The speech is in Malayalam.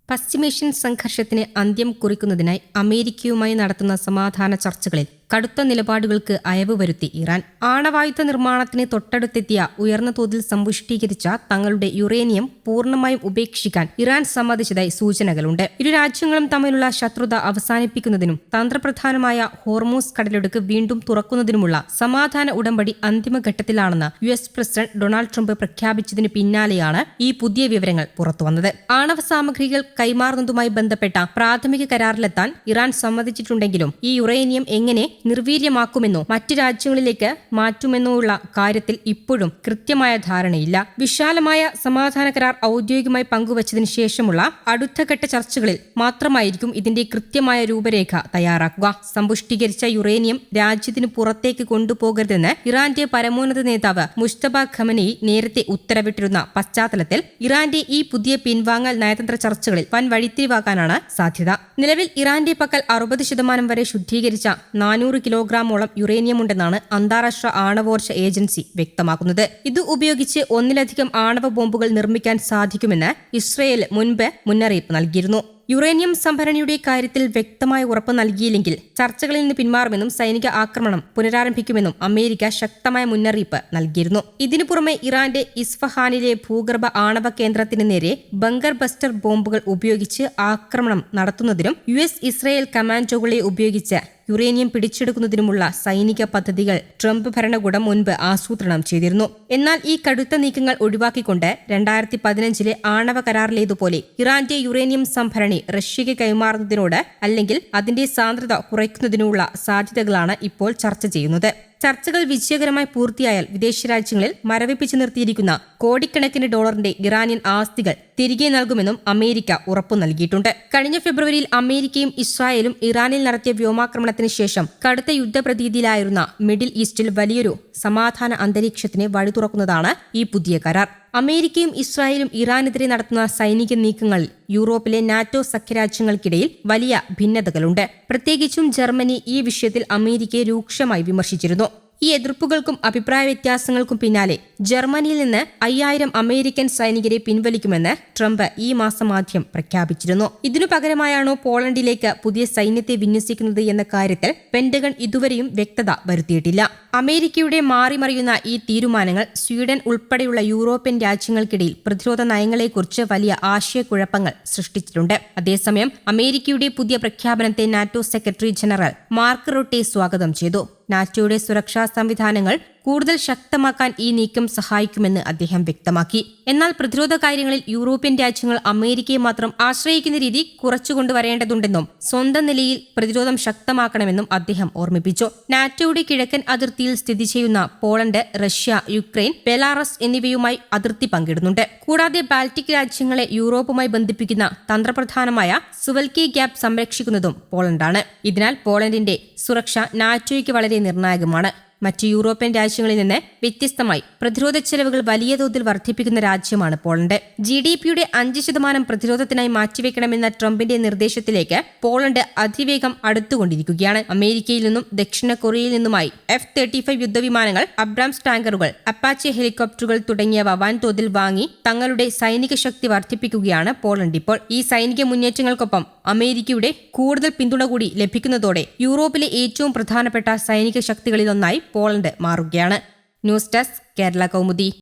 പശ്ചിമേഷ്യൻ സംഘർഷത്തിന് അന്ത്യം കുറിക്കുന്നതിനായി അമേരിക്കയുമായി നടത്തുന്ന സമാധാന ചർച്ചകളിൽ കടുത്ത നിലപാടുകൾക്ക് അയവ് വരുത്തി ഇറാൻ. ആണവായുധ നിർമ്മാണത്തിന് തൊട്ടടുത്തെത്തിയ ഉയർന്ന തോതിൽ സമ്പുഷ്ടീകരിച്ച തങ്ങളുടെ യുറേനിയം പൂർണ്ണമായും ഉപേക്ഷിക്കാൻ ഇറാൻ സമ്മതിച്ചതായി സൂചനകളുണ്ട്. ഇരു രാജ്യങ്ങളും തമ്മിലുള്ള ശത്രുത അവസാനിപ്പിക്കുന്നതിനും തന്ത്രപ്രധാനമായ ഹോർമൂസ് കടലിടുക്ക് വീണ്ടും തുറക്കുന്നതിനുമുള്ള സമാധാന ഉടമ്പടി അന്തിമഘട്ടത്തിലാണെന്ന് യുഎസ് പ്രസിഡന്റ് ഡൊണാൾഡ് ട്രംപ് പ്രഖ്യാപിച്ചതിന് പിന്നാലെയാണ് ഈ പുതിയ വിവരങ്ങൾ പുറത്തുവന്നത്. ആണവ സാമഗ്രികൾ കൈമാറുന്നതുമായി ബന്ധപ്പെട്ട പ്രാഥമിക കരാറിലെത്താൻ ഇറാൻ സമ്മതിച്ചിട്ടുണ്ടെങ്കിലും ഈ യുറേനിയം എങ്ങനെ നിർവീര്യമാക്കുമെന്നോ മറ്റു രാജ്യങ്ങളിലേക്ക് മാറ്റുമെന്നോ ഉള്ള കാര്യത്തിൽ ഇപ്പോഴും കൃത്യമായ ധാരണയില്ല. വിശാലമായ സമാധാന കരാർ ഔദ്യോഗികമായി പങ്കുവച്ചതിന് ശേഷമുള്ള അടുത്ത ഘട്ട ചർച്ചകളിൽ മാത്രമായിരിക്കും ഇതിന്റെ കൃത്യമായ രൂപരേഖ തയ്യാറാക്കുക. സമ്പുഷ്ടീകരിച്ച യുറേനിയം രാജ്യത്തിന് പുറത്തേക്ക് കൊണ്ടുപോകരുതെന്ന് ഇറാന്റെ പരമോന്നത നേതാവ് മുജ്തബ ഖമനേയി നേരത്തെ ഉത്തരവിട്ടിരുന്ന പശ്ചാത്തലത്തിൽ ഇറാന്റെ ഈ പുതിയ പിൻവാങ്ങൽ നയതന്ത്ര ചർച്ചകളിൽ വൻ വഴിത്തിരിവാകാനാണ് സാധ്യത. നിലവിൽ ഇറാന്റെ പക്കൽ 60% വരെ ശുദ്ധീകരിച്ച 400 കിലോഗ്രാമോളം യുറേനിയമുണ്ടെന്നാണ് അന്താരാഷ്ട്ര ആണവോർജ്ജ ഏജൻസി വ്യക്തമാക്കുന്നത്. ഇത് ഉപയോഗിച്ച് ഒന്നിലധികം ആണവ ബോംബുകൾ നിർമ്മിക്കാൻ സാധിക്കുമെന്ന് ഇസ്രയേൽ മുൻപ് മുന്നറിയിപ്പ് നൽകിയിരുന്നു. യുറേനിയം സംഭരണിയുടെ കാര്യത്തിൽ വ്യക്തമായ ഉറപ്പ് നൽകിയില്ലെങ്കിൽ ചർച്ചകളിൽ നിന്ന് പിന്മാറുമെന്നും സൈനിക ആക്രമണം പുനരാരംഭിക്കുമെന്നും അമേരിക്ക ശക്തമായ മുന്നറിയിപ്പ് നൽകിയിരുന്നു. ഇതിനു പുറമെ ഇറാന്റെ ഇസ്ഫഹാനിലെ ഭൂഗർഭ ആണവ കേന്ദ്രത്തിന് നേരെ ബങ്കർ ബസ്റ്റർ ബോംബുകൾ ഉപയോഗിച്ച് ആക്രമണം നടത്തുന്നതിനും യുഎസ് ഇസ്രയേൽ കമാൻഡോകളെ ഉപയോഗിച്ച് യുറേനിയം പിടിച്ചെടുക്കുന്നതിനുമുള്ള സൈനിക പദ്ധതികൾ ട്രംപ് ഭരണകൂടം മുൻപ് ആസൂത്രണം ചെയ്തിരുന്നു. എന്നാൽ ഈ കടുത്ത നീക്കങ്ങൾ ഒഴിവാക്കിക്കൊണ്ട് 2015 ആണവ കരാറിലേതുപോലെ ഇറാന്റെ യുറേനിയം സംഭരണി റഷ്യയ്ക്ക് കൈമാറുന്നതിനോട് അല്ലെങ്കിൽ അതിന്റെ സാന്ദ്രത കുറയ്ക്കുന്നതിനുള്ള സാധ്യതകളാണ് ഇപ്പോൾ ചർച്ച ചെയ്യുന്നത്. ചർച്ചകൾ വിജയകരമായി പൂർത്തിയായാൽ വിദേശ രാജ്യങ്ങളിൽ മരവിപ്പിച്ചു നിർത്തിയിരിക്കുന്ന കോടിക്കണക്കിന് ഡോളറിന്റെ ഇറാനിയൻ ആസ്തികൾ തിരികെ നൽകുമെന്നും അമേരിക്ക ഉറപ്പു നൽകിയിട്ടുണ്ട്. കഴിഞ്ഞ ഫെബ്രുവരിയിൽ അമേരിക്കയും ഇസ്രായേലും ഇറാനിൽ നടത്തിയ വ്യോമാക്രമണത്തിന് ശേഷം കടുത്ത യുദ്ധപ്രതീതിയിലായിരുന്ന മിഡിൽ ഈസ്റ്റിൽ വലിയൊരു സമാധാന അന്തരീക്ഷത്തിന് വഴി തുറക്കുന്നതാണ് ഈ പുതിയ കരാർ. അമേരിക്കയും ഇസ്രായേലും ഇറാനെതിരെ നടത്തുന്ന സൈനിക നീക്കങ്ങളിൽ യൂറോപ്പിലെ നാറ്റോ സഖ്യരാജ്യങ്ങൾക്കിടയിൽ വലിയ ഭിന്നതകളുണ്ട്. പ്രത്യേകിച്ചും ജർമ്മനി ഈ വിഷയത്തിൽ അമേരിക്കയെ രൂക്ഷമായി വിമർശിച്ചിരുന്നു. ഈ എതിർപ്പുകൾക്കും അഭിപ്രായ വ്യത്യാസങ്ങൾക്കും പിന്നാലെ ജർമ്മനിയിൽ നിന്ന് 5000 അമേരിക്കൻ സൈനികരെ പിൻവലിക്കുമെന്ന് ട്രംപ് ഈ മാസം ആദ്യം പ്രഖ്യാപിച്ചിരുന്നു. ഇതിനു പകരമായാണോ പോളണ്ടിലേക്ക് പുതിയ സൈന്യത്തെ വിന്യസിക്കുന്നത് എന്ന കാര്യത്തിൽ പെന്റഗൺ ഇതുവരെയും വ്യക്തത വരുത്തിയിട്ടില്ല. അമേരിക്കയുടെ മാറിമറിയുന്ന ഈ തീരുമാനങ്ങൾ സ്വീഡൻ ഉൾപ്പെടെയുള്ള യൂറോപ്യൻ രാജ്യങ്ങൾക്കിടയിൽ പ്രതിരോധ നയങ്ങളെക്കുറിച്ച് വലിയ ആശയക്കുഴപ്പങ്ങൾ സൃഷ്ടിച്ചിട്ടുണ്ട്. അതേസമയം അമേരിക്കയുടെ പുതിയ പ്രഖ്യാപനത്തെ NATO secretary general Mark Rutte സ്വാഗതം ചെയ്തു. നാറ്റോയുടെ സുരക്ഷാ സംവിധാനങ്ങൾ കൂടുതൽ ശക്തമാക്കാൻ ഈ നീക്കം സഹായിക്കുമെന്ന് അദ്ദേഹം വ്യക്തമാക്കി. എന്നാൽ പ്രതിരോധ കാര്യങ്ങളിൽ യൂറോപ്യൻ രാജ്യങ്ങൾ അമേരിക്കയെ മാത്രം ആശ്രയിക്കുന്ന രീതി കുറച്ചുകൊണ്ടുവരേണ്ടതുണ്ടെന്നും സ്വന്തം നിലയിൽ പ്രതിരോധം ശക്തമാക്കണമെന്നും അദ്ദേഹം ഓർമ്മിപ്പിച്ചു. നാറ്റോയുടെ കിഴക്കൻ അതിർത്തിയിൽ സ്ഥിതി ചെയ്യുന്ന പോളണ്ട്, റഷ്യ, യുക്രൈൻ, ബെലാറസ് എന്നിവയുമായി അതിർത്തി പങ്കിടുന്നുണ്ട്. കൂടാതെ ബാൾട്ടിക് രാജ്യങ്ങളെ യൂറോപ്പുമായി ബന്ധിപ്പിക്കുന്ന തന്ത്രപ്രധാനമായ സുവൽക്കി ഗ്യാപ്പ് സംരക്ഷിക്കുന്നതും പോളണ്ടാണ്. ഇതിനാൽ പോളണ്ടിന്റെ സുരക്ഷ നാറ്റോയ്ക്ക് വളരെ നിർണായകമാണ്. മറ്റ് യൂറോപ്യൻ രാജ്യങ്ങളിൽ നിന്ന് വ്യത്യസ്തമായി പ്രതിരോധ ചെലവുകൾ വലിയ തോതിൽ വർദ്ധിപ്പിക്കുന്ന രാജ്യമാണ് പോളണ്ട്. GDPയുടെ 5% പ്രതിരോധത്തിനായി മാറ്റിവെക്കണമെന്ന ട്രംപിന്റെ നിർദ്ദേശത്തിലേക്ക് പോളണ്ട് അതിവേഗം അടുത്തുകൊണ്ടിരിക്കുകയാണ്. അമേരിക്കയിൽ നിന്നും ദക്ഷിണ കൊറിയയിൽ നിന്നുമായി F-35 യുദ്ധവിമാനങ്ങൾ, അബ്രാംസ് ടാങ്കറുകൾ, അപ്പാച്ചെ ഹെലികോപ്റ്ററുകൾ തുടങ്ങിയവ വൻതോതിൽ വാങ്ങി തങ്ങളുടെ സൈനിക ശക്തി വർദ്ധിപ്പിക്കുകയാണ് പോളണ്ട് ഇപ്പോൾ. ഈ സൈനിക മുന്നേറ്റങ്ങൾക്കൊപ്പം അമേരിക്കയുടെ കൂടുതൽ പിന്തുണ കൂടി ലഭിക്കുന്നതോടെ യൂറോപ്പിലെ ഏറ്റവും പ്രധാനപ്പെട്ട സൈനിക ശക്തികളിലൊന്നായി പോളണ്ട് മാറുകയാണ്. News desk Kerala Kaumudi.